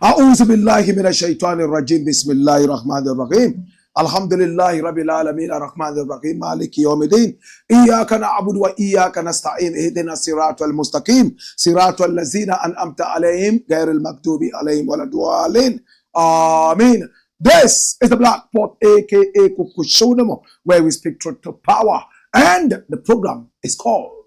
أعوذ بالله من الشيطان الرجيم بسم الله الرحمن الرحيم الحمد لله رب العالمين الرحمن الرحيم مالك يوم الدين إياك نعبد وإياك نستعين اهدنا الصراط المستقيم صراط الذين أنعمت عليهم غير المغضوب عليهم ولا الضالين آمين. This is the Black Pot, aka Kukushonamo, where we speak truth to power, and the program is called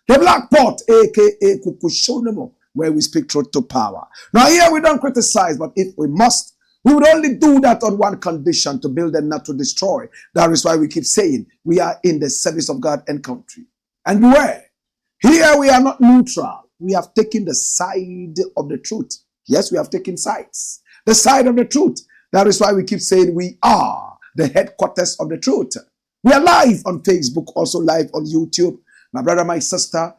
the Black Pot, aka Kukushonamo, where we speak truth to power. Now here we don't criticize, but if we must, we would only do that on one condition: to build and not to destroy. That is why we keep saying we are in the service of God and country. And beware, here we are not neutral. We have taken the side of the truth. Yes, we have taken sides. The side of the truth. That is why we keep saying we are the headquarters of the truth. We are live on Facebook, also live on YouTube. My brother, my sister,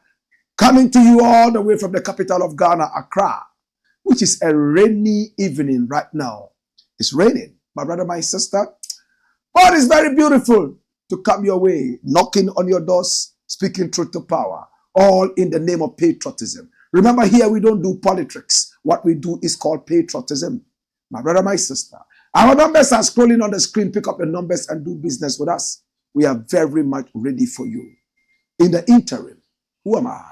coming to you all the way from the capital of Ghana, Accra, which is a rainy evening right now. It's raining. My brother, my sister, God is very beautiful to come your way, knocking on your doors, speaking truth to power, all in the name of patriotism. Remember, here we don't do politics. What we do is called patriotism. My brother, my sister, our numbers are scrolling on the screen. Pick up the numbers and do business with us. We are very much ready for you. In the interim, who am I?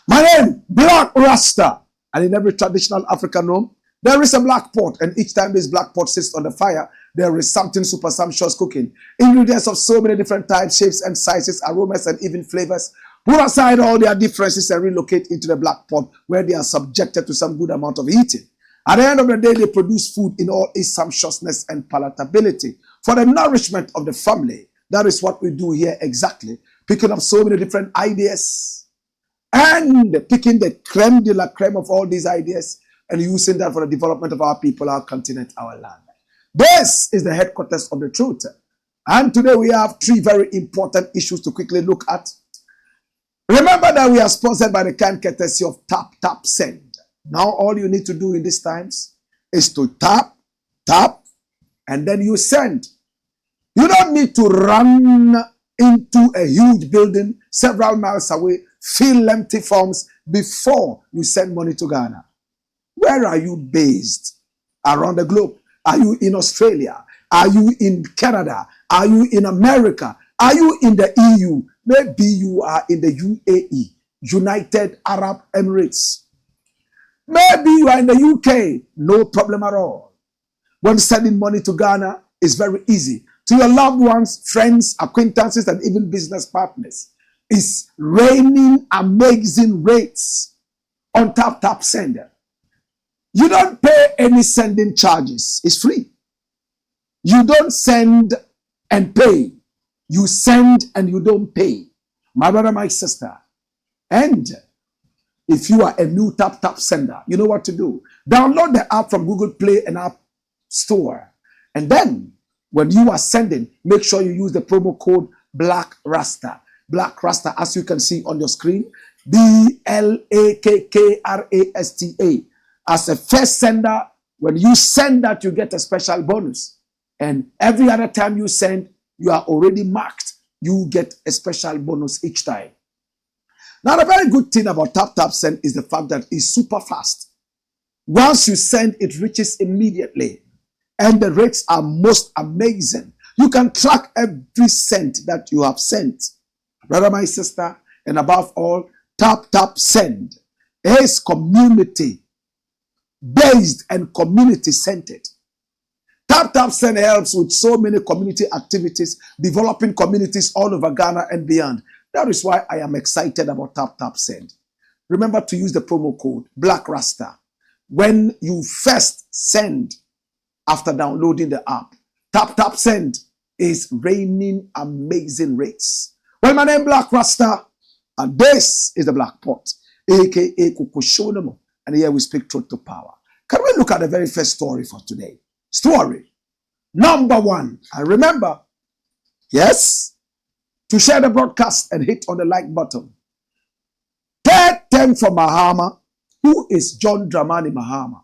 My name, Blakk RASTA. And in every traditional African home, there is a black pot. And each time this black pot sits on the fire, there is something super sumptuous cooking. Ingredients of so many different types, shapes and sizes, aromas and even flavors. Put aside all their differences and relocate into the black pot, where they are subjected to some good amount of heating. At the end of the day, they produce food in all its sumptuousness and palatability for the nourishment of the family. That is what we do here exactly. Picking up so many different ideas and picking the creme de la creme of all these ideas and using that for the development of our people, our continent, our land. This is the headquarters of the truth. And today we have three very important issues to quickly look at. Remember that we are sponsored by the kind courtesy of Tap Send. Now all you need to do in these times is to tap, and then you send. You don't need to run into a huge building several miles away, fill empty forms before you send money to Ghana. Where are you based around the globe? Are you in Australia? Are you in Canada? Are you in America? Are you in the EU? Maybe you are in the UAE, United Arab Emirates. Maybe you are in the UK. No problem at all. When sending money to Ghana, it's very easy. To your loved ones, friends, acquaintances, and even business partners, it's raining amazing rates on Tap Sender. You don't pay any sending charges. It's free. You don't send and pay. You send and you don't pay. My brother, my sister. And if you are a new Tap Sender, you know what to do. Download the app from Google Play and App Store. And then when you are sending, make sure you use the promo code Blakk RASTA. Blakk RASTA, as you can see on your screen. BLAKKRASTA. As a first sender, when you send that, you get a special bonus. And every other time you send, you are already marked. You get a special bonus each time. Now, the very good thing about Tap Send is the fact that it's super fast. Once you send, it reaches immediately. And the rates are most amazing. You can track every cent that you have sent. Brother, my sister, and above all, Tap Send is community-based and community-centered. Tap Send helps with so many community activities, developing communities all over Ghana and beyond. That is why I am excited about Tap Send. Remember to use the promo code Blakk RASTA when you first send after downloading the app. Tap Send is raining amazing rates. Well, my name is Blakk RASTA, and this is the Blakk Pot, aka Kukushonamo, and here we speak truth to power. Can we look at the very first story for today? Story number 1. And remember, yes, to share the broadcast and hit on the like button. Third term for Mahama. Who is John Dramani Mahama?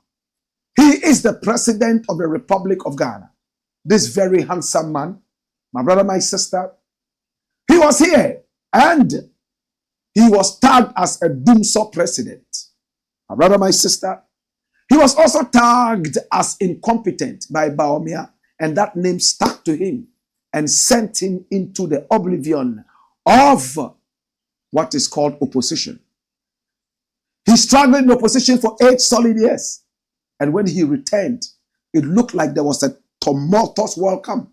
He is the president of the Republic of Ghana. This very handsome man, my brother, my sister, he was here and he was tagged as a doomsaw president. My brother, my sister, he was also tagged as incompetent by Bawku, and that name stuck to him and sent him into the oblivion of what is called opposition. He struggled in opposition for 8 solid years. And when he returned, it looked like there was a tumultuous welcome.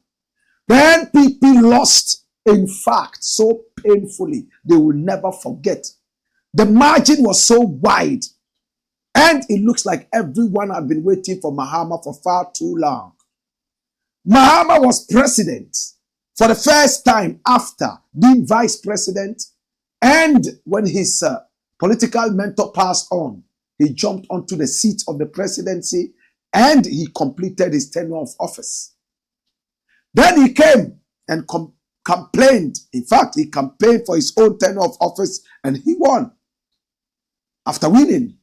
Then people lost, in fact, so painfully, they will never forget. The margin was so wide. And it looks like everyone had been waiting for Mahama for far too long. Mahama was president for the first time after being vice president. And when his political mentor passed on, he jumped onto the seat of the presidency and he completed his tenure of office. Then he came and complained. In fact, he campaigned for his own tenure of office and he won. After winning,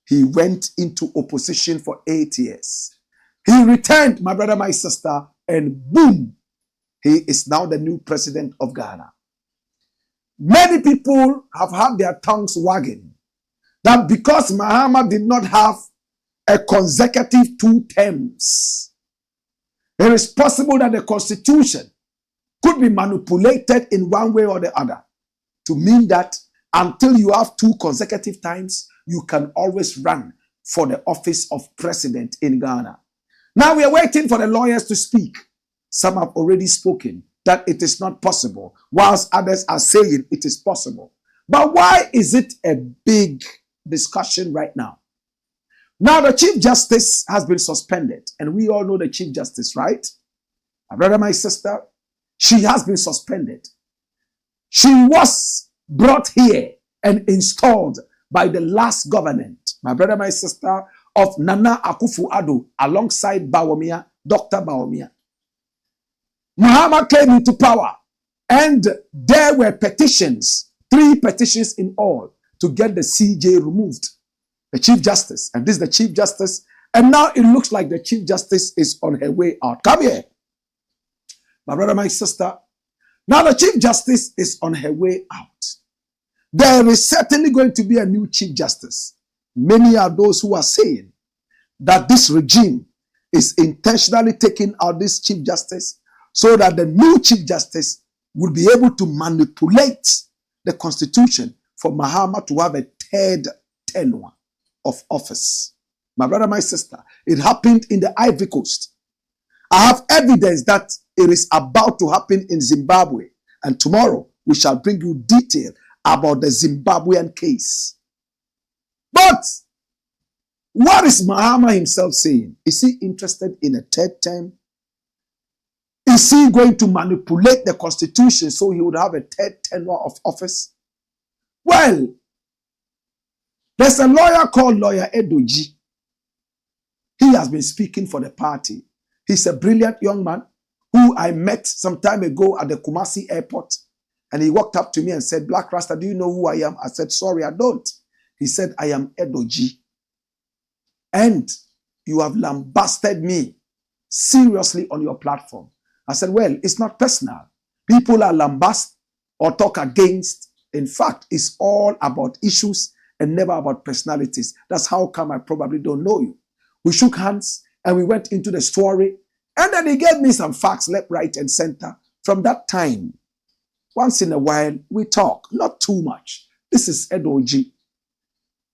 he went into opposition for 8 years. He returned, my brother, my sister, and boom, he is now the new president of Ghana. Many people have had their tongues wagging that because Mahama did not have a consecutive 2 terms, it is possible that the constitution could be manipulated in one way or the other to mean that until you have 2 consecutive times, you can always run for the office of president in Ghana. Now we are waiting for the lawyers to speak. Some have already spoken that it is not possible, whilst others are saying it is possible. But why is it a big discussion right now? Now the Chief Justice has been suspended, and we all know the Chief Justice, right? My brother, my sister, she has been suspended. She was brought here and installed by the last government, my brother, my sister, of Nana Akufo-Addo alongside Bawku, Dr. Bawku. Mahama came into power and there were petitions, 3 petitions in all, to get the CJ removed, the Chief Justice. And this is the Chief Justice. And now it looks like the Chief Justice is on her way out. Come here, my brother, my sister. Now the Chief Justice is on her way out. There is certainly going to be a new Chief Justice. Many are those who are saying that this regime is intentionally taking out this Chief Justice so that the new Chief Justice will be able to manipulate the constitution for Mahama to have a 3rd tenure of office. My brother, my sister, it happened in the Ivory Coast. I have evidence that it is about to happen in Zimbabwe. And tomorrow we shall bring you detail about the Zimbabwean case. But what is Mahama himself saying? Is he interested in a 3rd term? Is he going to manipulate the constitution so he would have a 3rd tenure of office? Well, there's a lawyer called Lawyer Edoji. He has been speaking for the party. He's a brilliant young man who I met some time ago at the Kumasi airport. And he walked up to me and said, Blakk RASTA, do you know who I am? I said, sorry, I don't. He said, I am Edoji. And you have lambasted me seriously on your platform. I said, well, it's not personal. People are lambast or talk against. In fact, it's all about issues and never about personalities. That's how come I probably don't know you. We shook hands and we went into the story. And then he gave me some facts left, right, and center. From that time, once in a while, we talk. Not too much. This is Edoji.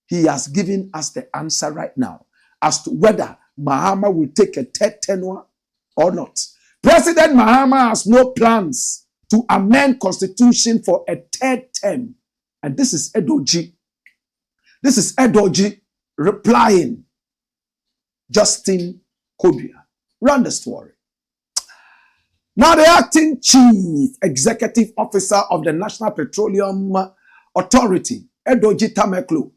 He has given us the answer right now as to whether Mahama will take a 3rd tenure or not. President Mahama has no plans to amend constitution for a third term. And this is Edoji. This is Edoji replying Justin Kobia. Run the story. Now, the acting chief executive officer of the National Petroleum Authority, Edoji Tameklo,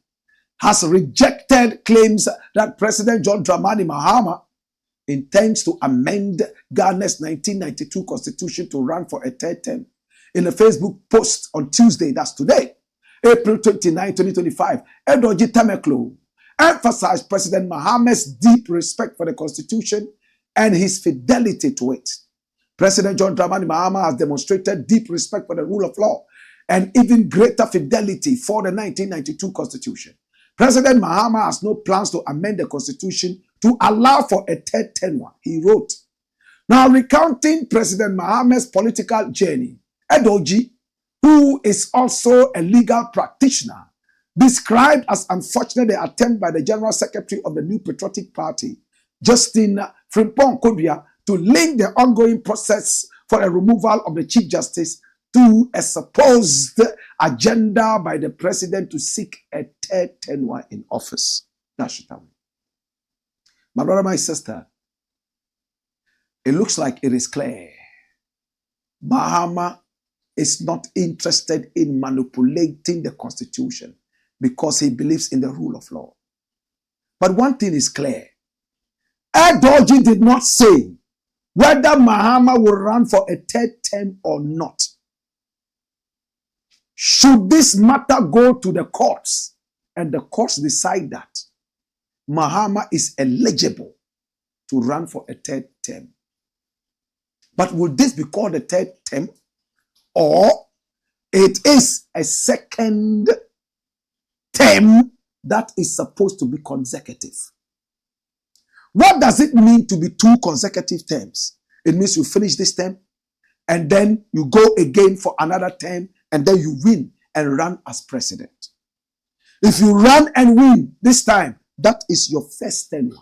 has rejected claims that President John Dramani Mahama intends to amend Ghana's 1992 constitution to run for a third term. In a Facebook post on Tuesday, that's today, April 29, 2025, Edoji Tameklo emphasized President Mahama's deep respect for the constitution and his fidelity to it. President John Dramani Mahama has demonstrated deep respect for the rule of law and even greater fidelity for the 1992 constitution. President Mahama has no plans to amend the constitution to allow for a third tenure, he wrote. Now, recounting President Mahama's political journey, Edoji, who is also a legal practitioner, described as unfortunate the attempt by the General Secretary of the New Patriotic Party, Justin Kobia, to link the ongoing process for the removal of the Chief Justice to a supposed agenda by the president to seek a third tenure in office. That's it. My brother, my sister, it looks like it is clear. Mahama is not interested in manipulating the constitution because he believes in the rule of law. But one thing is clear. Edoji did not say whether Mahama will run for a third term or not. Should this matter go to the courts and the courts decide that Mahama is eligible to run for a third term, but will this be called a third term, or it is a second term that is supposed to be consecutive? What does it mean to be two consecutive terms? It means you finish this term and then you go again for another term and then you win and run as president. If you run and win this time, that is your first tenure.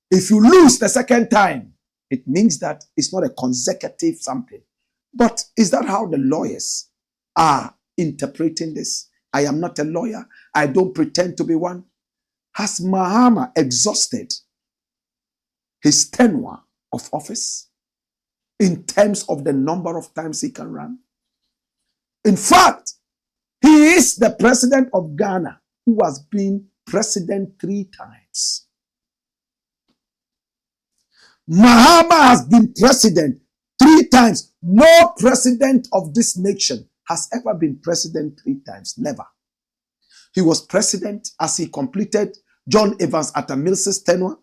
If you lose the second time, it means that it's not a consecutive something. But is that how the lawyers are interpreting this? I am not a lawyer. I don't pretend to be one. Has Mahama exhausted his tenure of office in terms of the number of times he can run? In fact, he is the president of Ghana who has been president 3 times. Mahama has been president 3 times. No president of this nation has ever been president 3 times. Never. He was president as he completed John Evans Atta Mills's tenure.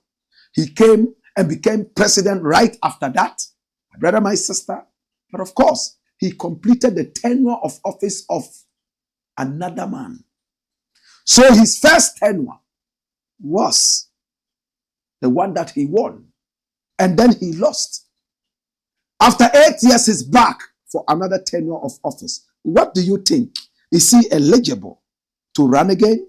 He came and became president right after that. My brother, my sister. But of course, he completed the tenure of office of another man. So his first tenure was the one that he won. And then he lost. After 8 years, he's back for another tenure of office. What do you think? Is he eligible to run again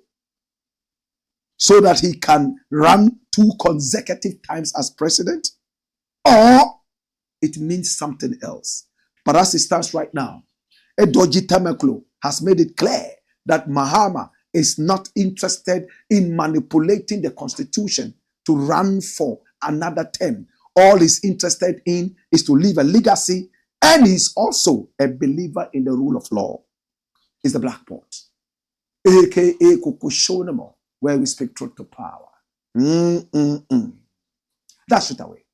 so that he can run 2 consecutive times as president? Or it means something else? But as it stands right now, Edoji Tameklo has made it clear that Mahama is not interested in manipulating the constitution to run for another term. All he's interested in is to leave a legacy, and he's also a believer in the rule of law. It's the Blakk Pot, aka Kukushonemo, where we speak truth to power. That's it away.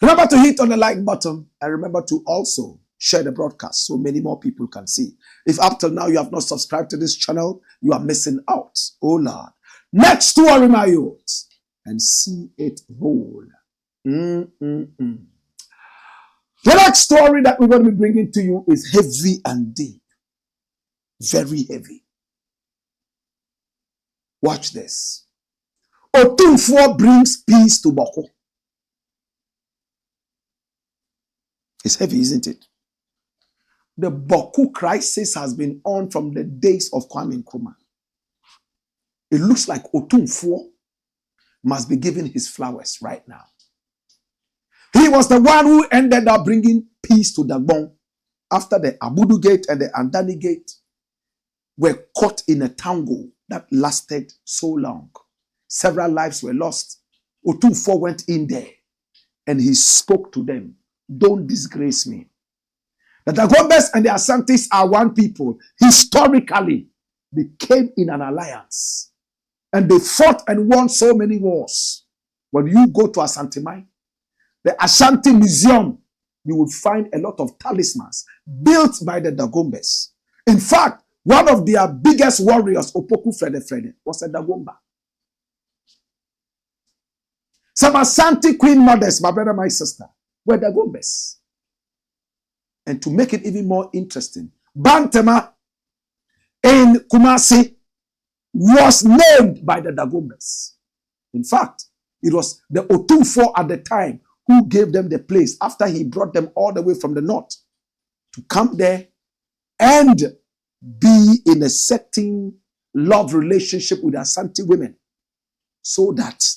Remember to hit on the like button, and remember to also share the broadcast so many more people can see. If up till now you have not subscribed to this channel, you are missing out. Oh Lord. Next story, my youths, and see it roll. The next story that we're going to be bringing to you is heavy and deep. Very heavy. Watch this. Otumfour'S brings peace to Bawku. It's heavy, isn't it? The Bawku crisis has been on from the days of Kwame Nkrumah. It looks like Otumfour'S must be giving his flowers right now. He was the one who ended up bringing peace to Dagbon after the Abudu Gate and the Andani Gate were caught in a tangle that lasted so long. Several lives were lost. Otumfour went in there and he spoke to them. Don't disgrace me. The Dagombes and the Asantes are one people. Historically, they came in an alliance. And they fought and won so many wars. When you go to Asantemai, the Ashanti Museum, you will find a lot of talismans built by the Dagombes. In fact, one of their biggest warriors, Opoku Frede, was a Dagomba. Some Ashanti queen mothers, my brother, my sister, were Dagombes. And to make it even more interesting, Bantama in Kumasi was named by the Dagombes. In fact, it was the Otumfour at the time who gave them the place after he brought them all the way from the north to come there and be in a certain love relationship with Ashanti women so that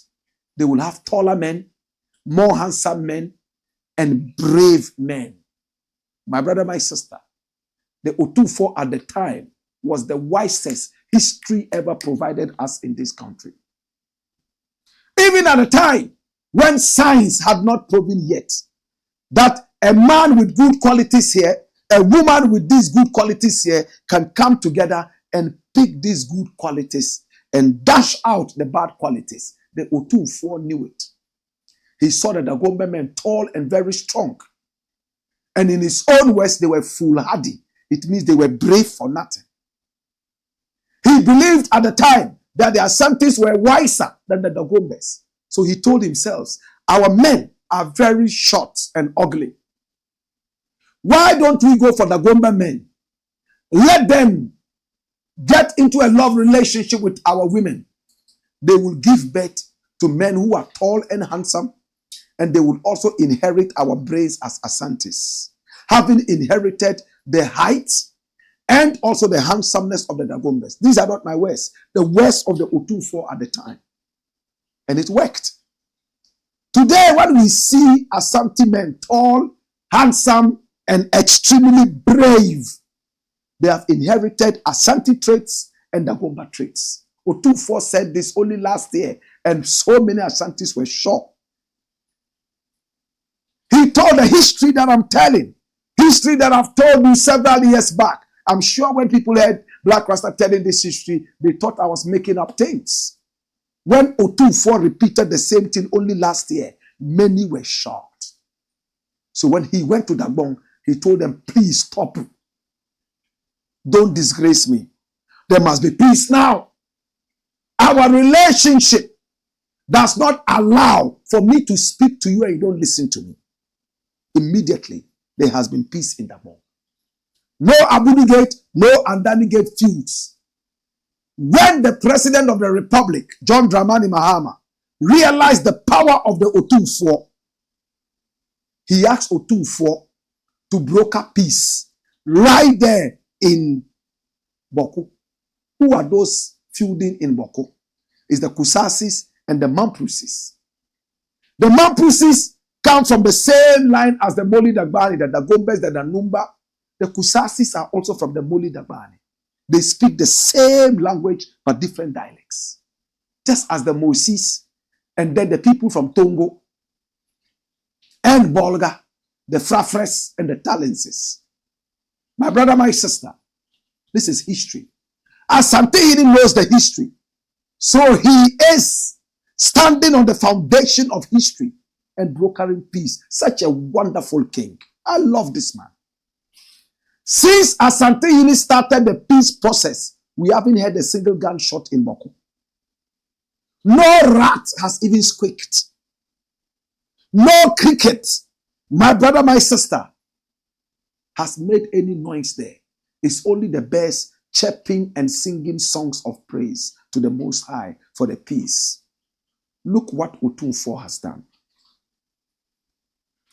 they will have taller men, more handsome men, and brave men. My brother, my sister, the Otumfour at the time was the wisest history ever provided us in this country. Even at a time when science had not proven yet that a man with good qualities here, a woman with these good qualities here can come together and pick these good qualities and dash out the bad qualities. The Otumfour knew it. He saw the Dagombe men tall and very strong. And in his own words, they were foolhardy. It means they were brave for nothing. He believed at the time that the Asantes were wiser than the Dagombes. So he told himself, our men are very short and ugly. Why don't we go for the Dagombe men? Let them get into a love relationship with our women. They will give birth to men who are tall and handsome, and they will also inherit our brains as Asantes, having inherited the height and also the handsomeness of the Dagombes. These are not my words, the words of the Otumfour at the time. And it worked. Today, when we see Asante men, tall, handsome, and extremely brave, they have inherited Asante traits and Dagomba traits. Otumfour said this only last year, and so many Asantes were shocked. He told the history that I'm telling, history that I've told you several years back. I'm sure when people heard Blakk RASTA telling this history, they thought I was making up things. When Otumfour repeated the same thing only last year, many were shocked. So when he went to Dagbon, he told them, please stop. Don't disgrace me. There must be peace now. Our relationship does not allow for me to speak to you and you don't listen to me. Immediately, there has been peace in Dagbon. No Abudu Gate, no Andani Gate feuds. When the President of the Republic, John Dramani Mahama, realized the power of the Otumfour, he asked Otumfour to broker peace right there in Bawku. Who are those feuding in Bawku? It's the Kusasis and the Mamprusis. The Mamprusis come from the same line as the Moli Dagbani, the Dagombes, the Danumba. The Kusasis are also from the Moli Dagbani. They speak the same language but different dialects. Just as the Mosis and then the people from Tongo and Bolga, the Frafres and the Talenses. My brother, my sister, this is history. Asante knows the history. So he is standing on the foundation of history and brokering peace. Such a wonderful king. I love this man. Since Asante started the peace process, we haven't heard a single gunshot in Bawku. No rat has even squeaked. No cricket, my brother, my sister, has made any noise there. It's only the birds chirping and singing songs of praise to the Most High for the peace. Look what Otumfour has done.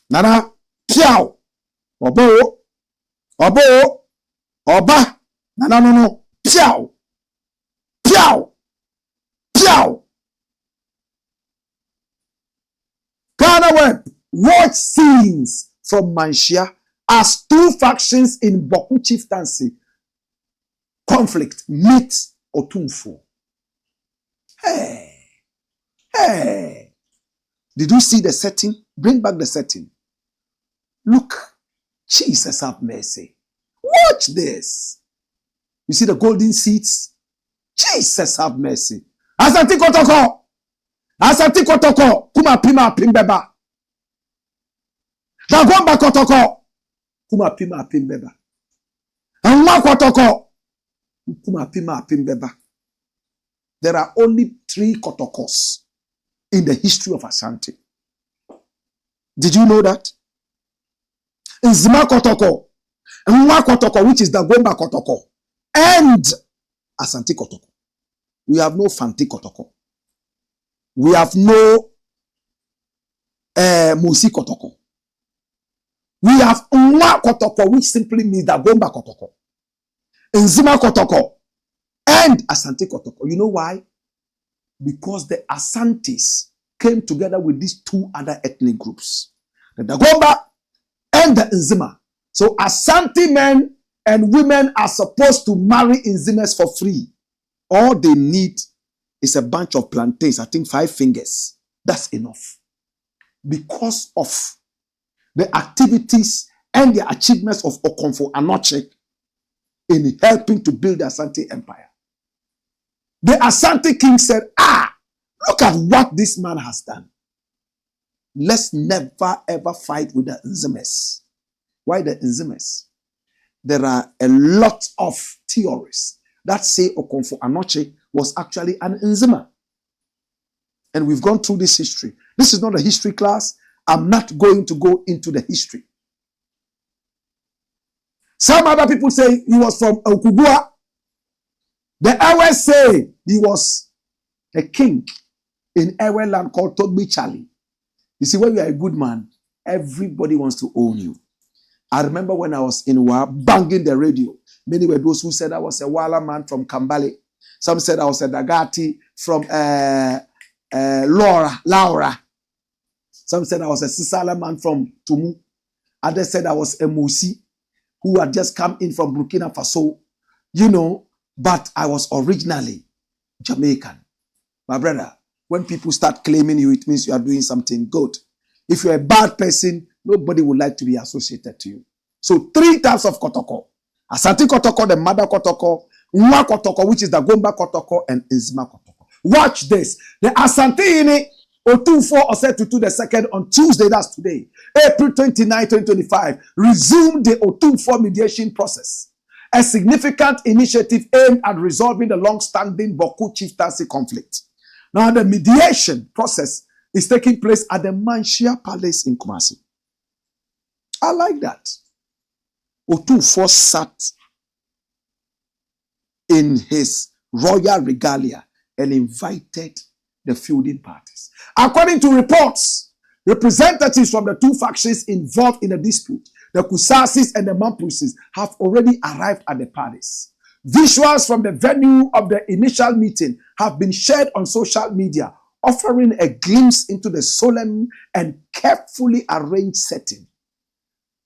Nana, piao, obo, obo, oba, nana, no, piao, piao, piao. Ghana web, watch scenes from Manshia as two factions in Bawku chieftaincy conflict meet Otumfour. Hey, did you see the setting? Bring back the setting. Look, Jesus have mercy. Watch this. You see the golden seats? Jesus have mercy. Asante kotoko, kuma pima pimbeba. Dagomba kotoko, kuma pima pimbeba. Anwa kotoko, kuma pima pimbeba. There are only 3 kotokos in the history of Asante. Did you know that? Nzima kotoko, Nwa kotoko, which is the Gomba kotoko, and Asante kotoko. We have no Fanti kotoko. We have no Musi kotoko. We have Nwa kotoko, which simply means the Gomba kotoko, Nzima kotoko, and Asante kotoko. You know why? Because the Asantes came together with these 2 other ethnic groups, the Dagomba and the Nzima. So Asante men and women are supposed to marry Nzimas for free. All they need is a bunch of plantains, I think 5 fingers. That's enough. Because of the activities and the achievements of Otumfour'S in helping to build the Asante Empire. The Asante king said, look at what this man has done. Let's never ever fight with the Nzimas. Why the Nzimas? There are a lot of theories that say Otumfour'S was actually an Nzima. And we've gone through this history. This is not a history class. I'm not going to go into the history. Some other people say he was from Okubua. The Ewe say he was a king in Ewe land called Togbi Charlie. You see, when you are a good man, everybody wants to own you. I remember when I was in Wa banging the radio. Many were those who said I was a Wala man from Kambale. Some said I was a Dagati from Laura. Some said I was a Sisala man from Tumu. Others said I was a Musi who had just come in from Burkina Faso. You know, but I was originally Jamaican. My brother, when people start claiming you, it means you are doing something good. If you're a bad person, nobody would like to be associated to you. So 3 types of kotoko. Asante kotoko, the mother kotoko, Nwa kotoko, which is the Gomba kotoko, and Nzima kotoko. Watch this. The Asante ini Otumfour'S the second on Tuesday, that's today, April 29, 2025, resumed the Otumfour'S mediation process, a significant initiative aimed at resolving the long-standing Bawku chieftaincy conflict. Now, the mediation process is taking place at the Manshia Palace in Kumasi. I like that. Otumfour'S sat in his royal regalia and invited the feuding parties. According to reports, representatives from the 2 factions involved in the dispute, the Kusasis and the Mampusis, have already arrived at the palace. Visuals from the venue of the initial meeting have been shared on social media, offering a glimpse into the solemn and carefully arranged setting.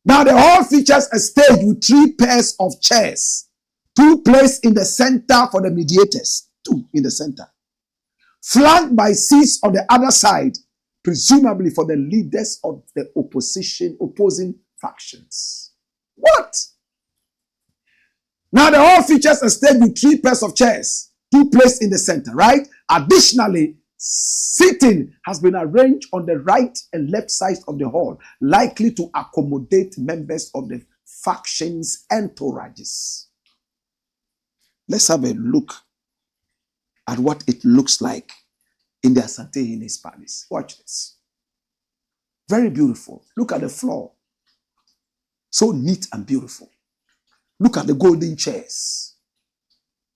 Now, the hall features a stage with 3 pairs of chairs, 2 placed in the center for the mediators, 2 in the center, flanked by seats on the other side, presumably for the leaders of the opposing factions. What? Now, the hall features a stage with 3 pairs of chairs, 2 placed in the center, right? Additionally, seating has been arranged on the right and left sides of the hall, likely to accommodate members of the factions' entourages. Let's have a look at what it looks like in the Asante in his palace. Watch this. Very beautiful. Look at the floor. So neat and beautiful. Look at the golden chairs.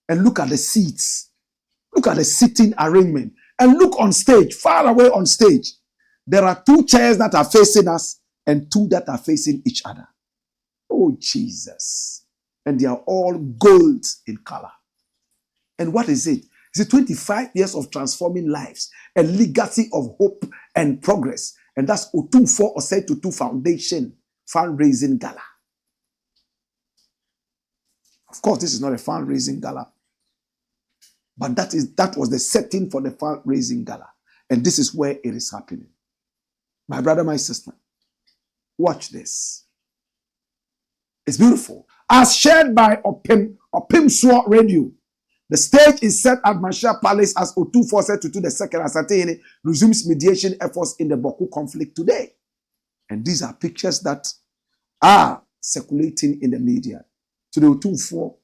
And look at the seats. Look at the sitting arrangement. And look on stage, far away on stage. There are 2 chairs that are facing us and 2 that are facing each other. Oh, Jesus. And they are all gold in color. And what is it? It's 25 years of transforming lives, a legacy of hope and progress, And that's Otumfour'S Tutu Foundation fundraising gala. Of course, this is not a fundraising gala, but that was the setting for the fundraising gala. And this is where it is happening. My brother, my sister, watch this. It's beautiful. As shared by Otumfour'S Radio, the stage is set at Marshall Palace as Otumfour'S Tutu II Asantehene resumes mediation efforts in the Bawku conflict today. And these are pictures that are circulating in the media. To the Otumfour'S,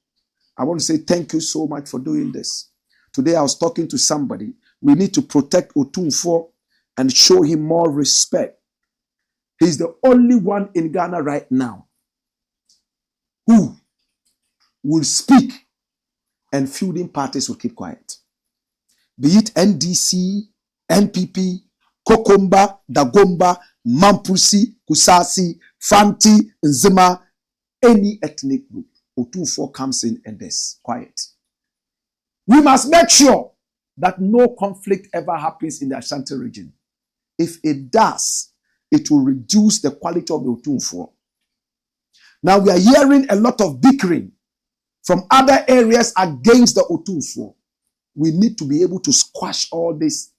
I want to say thank you so much for doing this. Today I was talking to somebody. We need to protect Otumfour'S and show him more respect. He's the only one in Ghana right now who will speak and feuding parties will keep quiet. Be it NDC, NPP, Kokomba, Dagomba, Mampusi, Kusasi, Fanti, Nzima, any ethnic group. Otumfour'S comes in and there's quiet. We must make sure that no conflict ever happens in the Ashanti region. If it does, it will reduce the quality of the Otumfour'S. Now we are hearing a lot of bickering from other areas against the Otumfour'S. We need to be able to squash all this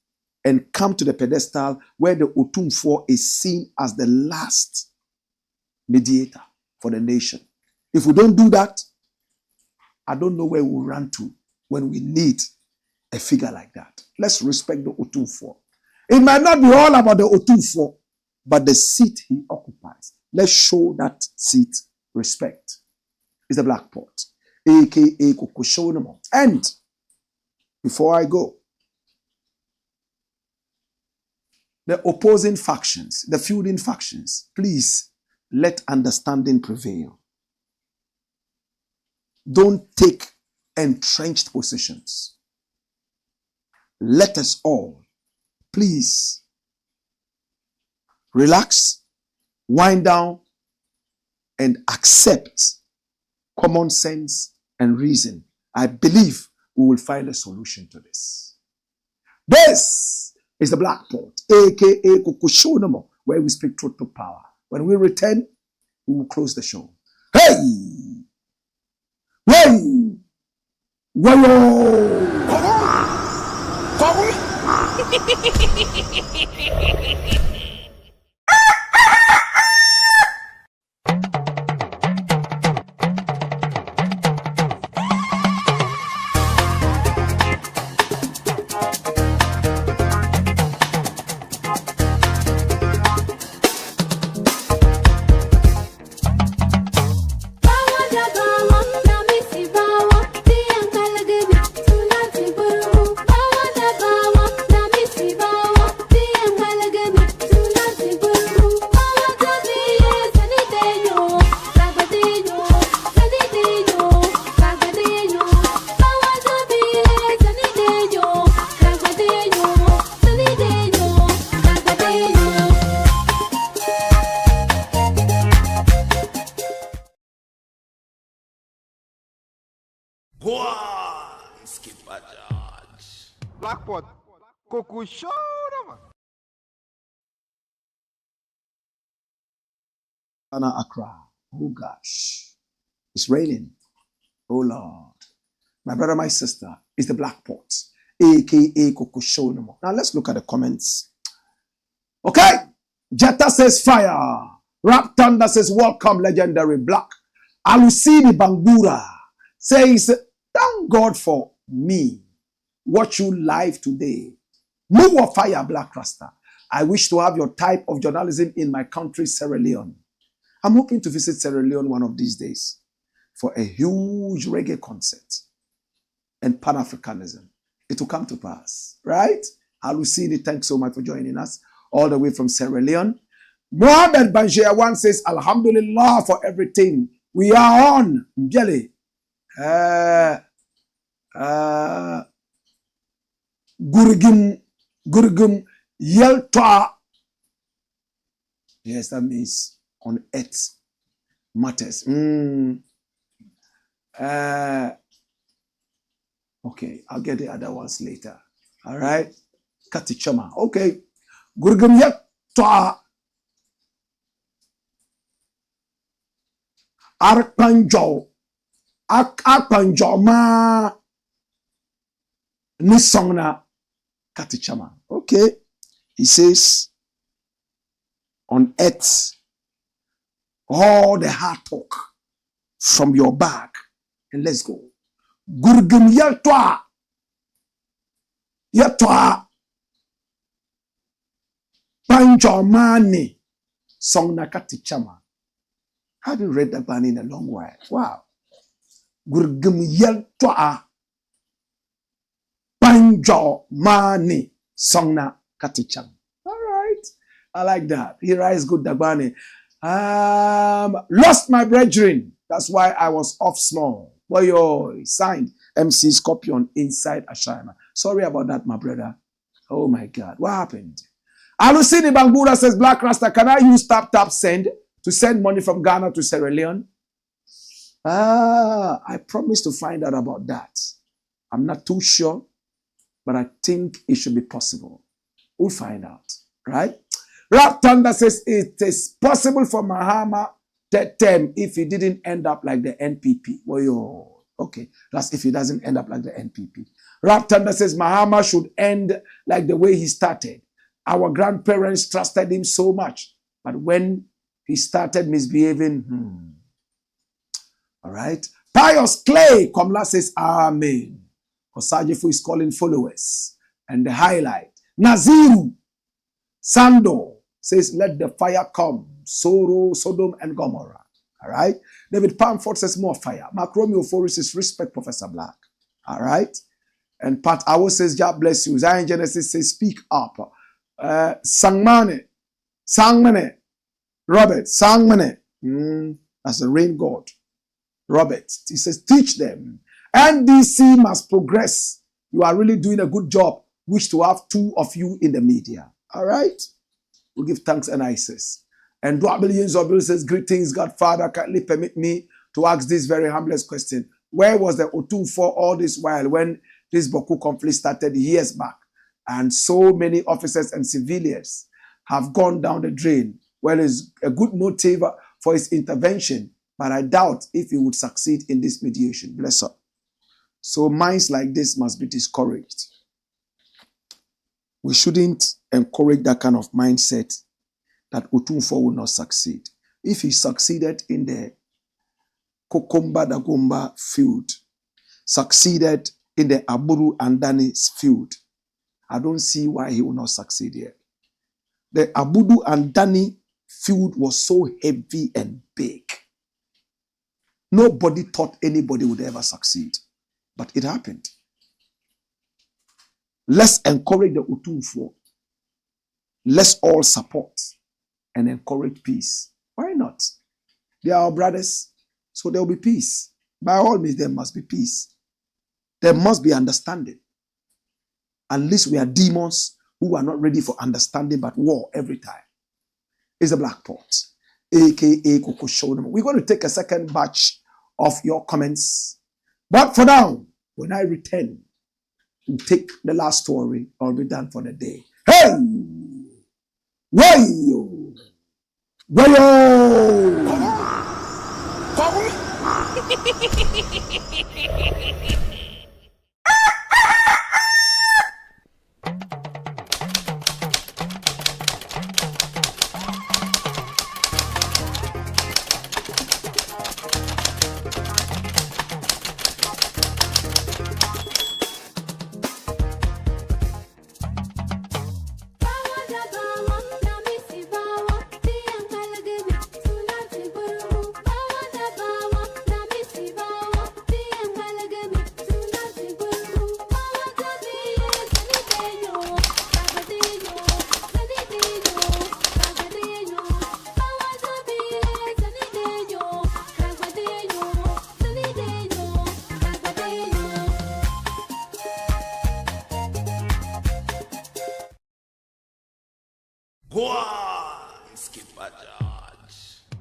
and come to the pedestal where the Otumfour'S is seen as the last mediator for the nation. If we don't do that, I don't know where we'll run to when we need a figure like that. Let's respect the Otumfour'S. It might not be all about the Otumfour'S, but the seat he occupies. Let's show that seat respect. It's the Blakk Pot, aka Kokoshonamo. And before I go, the opposing factions, the feuding factions, please let understanding prevail. Don't take entrenched positions. Let us all, please, relax, wind down, and accept common sense and reason. I believe we will find a solution to this. This is the Blakk Pot, aka Kokoshonamo, where we speak truth to power. When we return, we will close the show. Hey! Hey! Wayo! Blakk Pot, Kokoshonamo. Accra. Oh gosh. It's raining. Oh Lord. My brother, my sister, is the Blakk Pot, aka Kokoshonamo. Now let's look at the comments. Okay. Jetta says fire. Rap Thunder says welcome, legendary Blakk. Alusini Bangura says thank God for me. Watch you live today. Move of fire, Black Rasta. I wish to have your type of journalism in my country, Sierra Leone. I'm hoping to visit Sierra Leone one of these days for a huge reggae concert and Pan-Africanism. It will come to pass, right? Alusini, thanks so much for joining us all the way from Sierra Leone. Mohammed Banjia1 says, Alhamdulillah for everything. We are on. Mjeli. Gurgum Yeltwa. Yes, that means on earth matters. Okay, I'll get the other ones later. All right. Katichama. Okay. Gurgum Twa Arkanjo Arkanjo ma Nisongna Katichama. Okay. He says, on earth, all the hard talk from your back. And let's go. Gurgum yatwa. Yatwa. Panjomani. Song Nakati Chama. I haven't read that one in a long while. Wow. Gurgum yatwa. Panjomani. Song Nakati Chama. All right. I like that. Here is good Dagbani. Lost my brethren. That's why I was off small. Well, you signed MC Scorpion inside Ashima. Sorry about that, my brother. Oh my God. What happened? Alusini Bangura says, Black Rasta, can I use tap send to send money from Ghana to Sierra Leone? I promised to find out about that. I'm not too sure, but I think it should be possible. We'll find out, right? Rap Thunder says it is possible for Mahama that term if he didn't end up like the NPP. Well, yo, okay, that's if he doesn't end up like the NPP. Rap Thunder says Mahama should end like the way he started. Our grandparents trusted him so much, but when he started misbehaving, all right. Pius Clay Komla says Amen. Osajifu is calling followers and the highlight. Naziru Sando says, let the fire come. Sodom and Gomorrah. All right. David Pamford says, more fire. Mark Romeo Forrest says, respect Professor Blakk. All right. And Pat Awo says, God bless you. Zion Genesis says, speak up. Sangmane. Robert. Sangmane. That's the rain god. Robert. He says, teach them. NDC must progress. You are really doing a good job. Wish to have two of you in the media. All right. We give thanks and ISIS. And Dwabelian Zobil says, greetings, Godfather. Kindly permit me to ask this very humblest question. Where was the Otumfour'S all this while when this Bawku conflict started years back? And so many officers and civilians have gone down the drain. Well, it's a good motive for his intervention, but I doubt if he would succeed in this mediation. Bless up. So minds like this must be discouraged. We shouldn't encourage that kind of mindset that Otumfour'S will not succeed. If he succeeded in the Kokomba Dagomba field, succeeded in the Aburu and Dani's field, I don't see why he will not succeed here. The Abudu and Dani field was so heavy and big. Nobody thought anybody would ever succeed, but it happened. Let's encourage the Otumfour'S. Let's all support and encourage peace. Why not? They are our brothers, so there will be peace. By all means, there must be peace. There must be understanding. Unless we are demons who are not ready for understanding but war every time. It's the Black Pot, aka Coco Show. We're going to take a second batch of your comments. But for now, when I return, we'll take the last story. I'll be done for the day. Hey! Wayo! Wayo!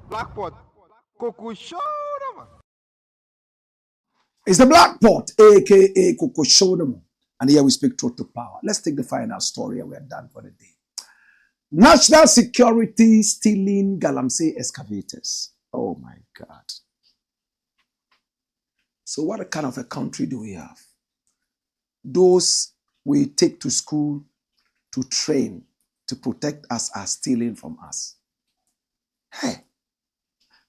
Black pot. Coco show, man. It's the Black Pot, aka Coco Show. And here we speak truth to power. Let's take the final story and we're done for the day. National security stealing Galamsey excavators. Oh my God. So what kind of a country do we have? Those we take to school to train, to protect us are stealing from us. Hey,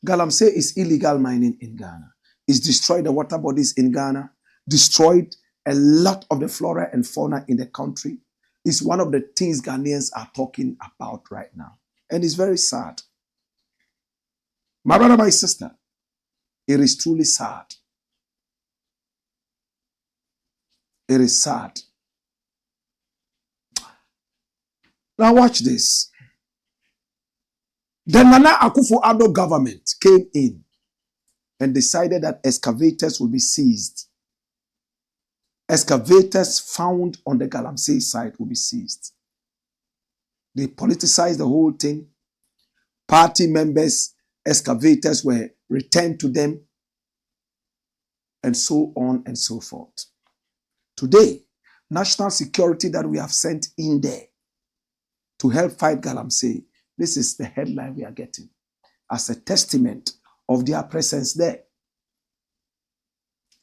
Galamsey is illegal mining in Ghana. It's destroyed the water bodies in Ghana, destroyed a lot of the flora and fauna in the country. It's one of the things Ghanaians are talking about right now. And it's very sad. My brother, my sister, it is truly sad. It is sad. Now watch this. The Nana Akufo-Addo government came in and decided that excavators will be seized. Excavators found on the Galamsey site will be seized. They politicized the whole thing. Party members, excavators were returned to them, and so on and so forth. Today, national security that we have sent in there to help fight Galamsey, this is the headline we are getting as a testament of their presence there.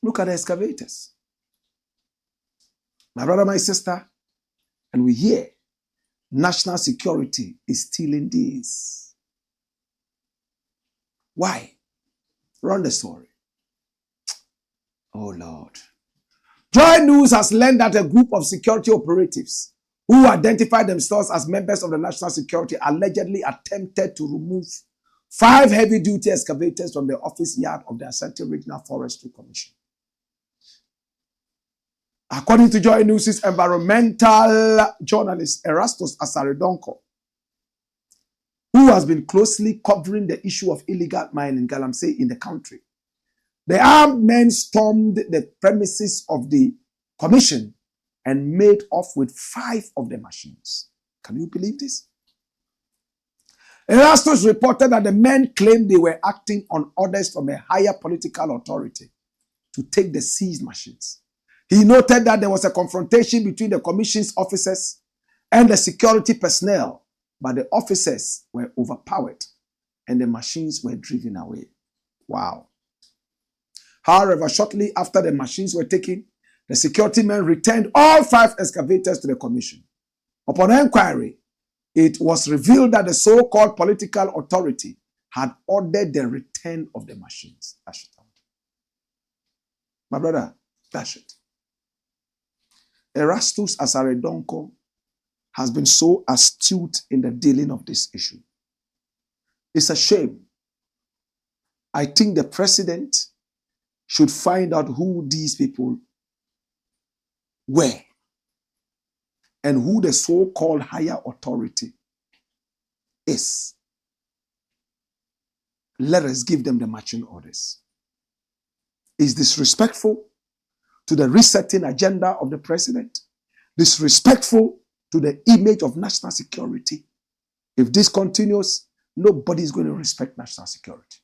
Look at the excavators. My brother, my sister, and we hear national security is stealing these. Why? Run the story. Oh Lord. Joy News has learned that a group of security operatives who identified themselves as members of the national security allegedly attempted to remove 5 heavy-duty excavators from the office yard of the Asante Regional Forestry Commission. According to Joy News' environmental journalist Erastus Asaredonko, who has been closely covering the issue of illegal mining in Galamsey in the country, the armed men stormed the premises of the commission and made off with 5 of the machines. Can you believe this? Erastus reported that the men claimed they were acting on orders from a higher political authority to take the seized machines. He noted that there was a confrontation between the commission's officers and the security personnel, but the officers were overpowered and the machines were driven away. Wow. However, shortly after the machines were taken, the security men returned all 5 excavators to the commission. Upon inquiry, it was revealed that the so-called political authority had ordered the return of the machines. That's it. My brother, that's it. Erastus Asaredonko has been so astute in the dealing of this issue. It's a shame. I think the president should find out who these people were and who the so-called higher authority is. Let us give them the marching orders. It's disrespectful to the resetting agenda of the president, disrespectful to the image of national security. If this continues, nobody is going to respect national security.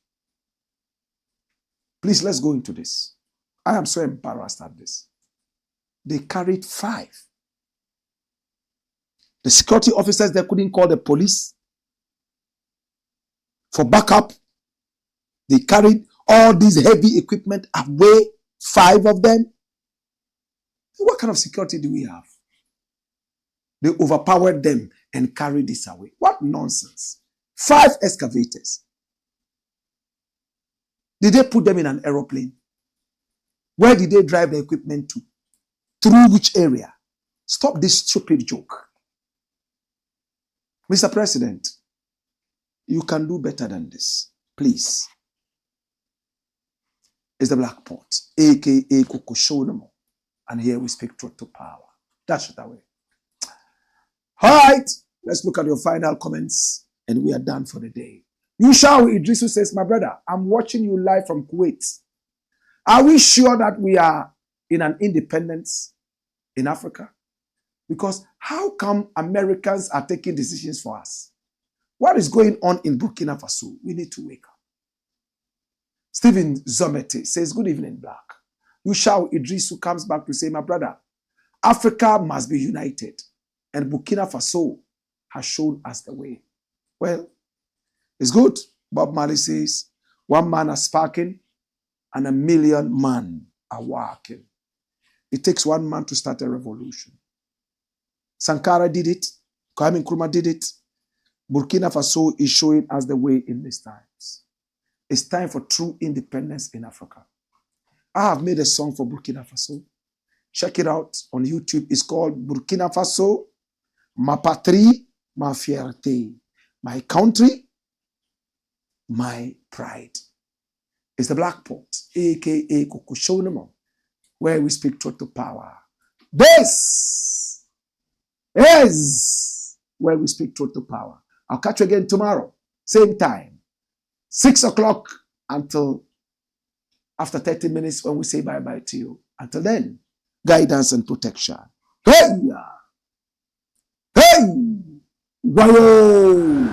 Please, let's go into this. I am so embarrassed at this. They carried 5. The security officers, they couldn't call the police for backup. They carried all these heavy equipment away, 5 of them. What kind of security do we have? They overpowered them and carried this away. What nonsense. 5 excavators. Did they put them in an aeroplane? Where did they drive the equipment to? Through which area? Stop this stupid joke. Mr. President, you can do better than this. Please. It's the Blakk Pot, a.k.a. Kokoshonomo. And here we speak truth to power. That's it away. All right. Let's look at your final comments. And we are done for the day. Yushau Idrisu says, my brother, I'm watching you live from Kuwait. Are we sure that we are in an independence in Africa? Because how come Americans are taking decisions for us? What is going on in Burkina Faso? We need to wake up. Stephen Zomete says, good evening, Blakk. Yushau Idrisu comes back to say, my brother, Africa must be united. And Burkina Faso has shown us the way. Well, it's good. Bob Marley says, one man is sparking and 1 million men are working. It takes one man to start a revolution. Sankara did it. Kwame Nkrumah did it. Burkina Faso is showing us the way in these times. It's time for true independence in Africa. I have made a song for Burkina Faso. Check it out on YouTube. It's called Burkina Faso, Ma Patrie, Ma Fierté. My country, my pride. It's the Blakk Pot, a.k.a. Kukushonamo, where we speak truth to power. This is where we speak truth to power. I'll catch you again tomorrow, same time, 6 o'clock until after 30 minutes when we say bye-bye to you. Until then, guidance and protection. Hey! Hey! Wayo!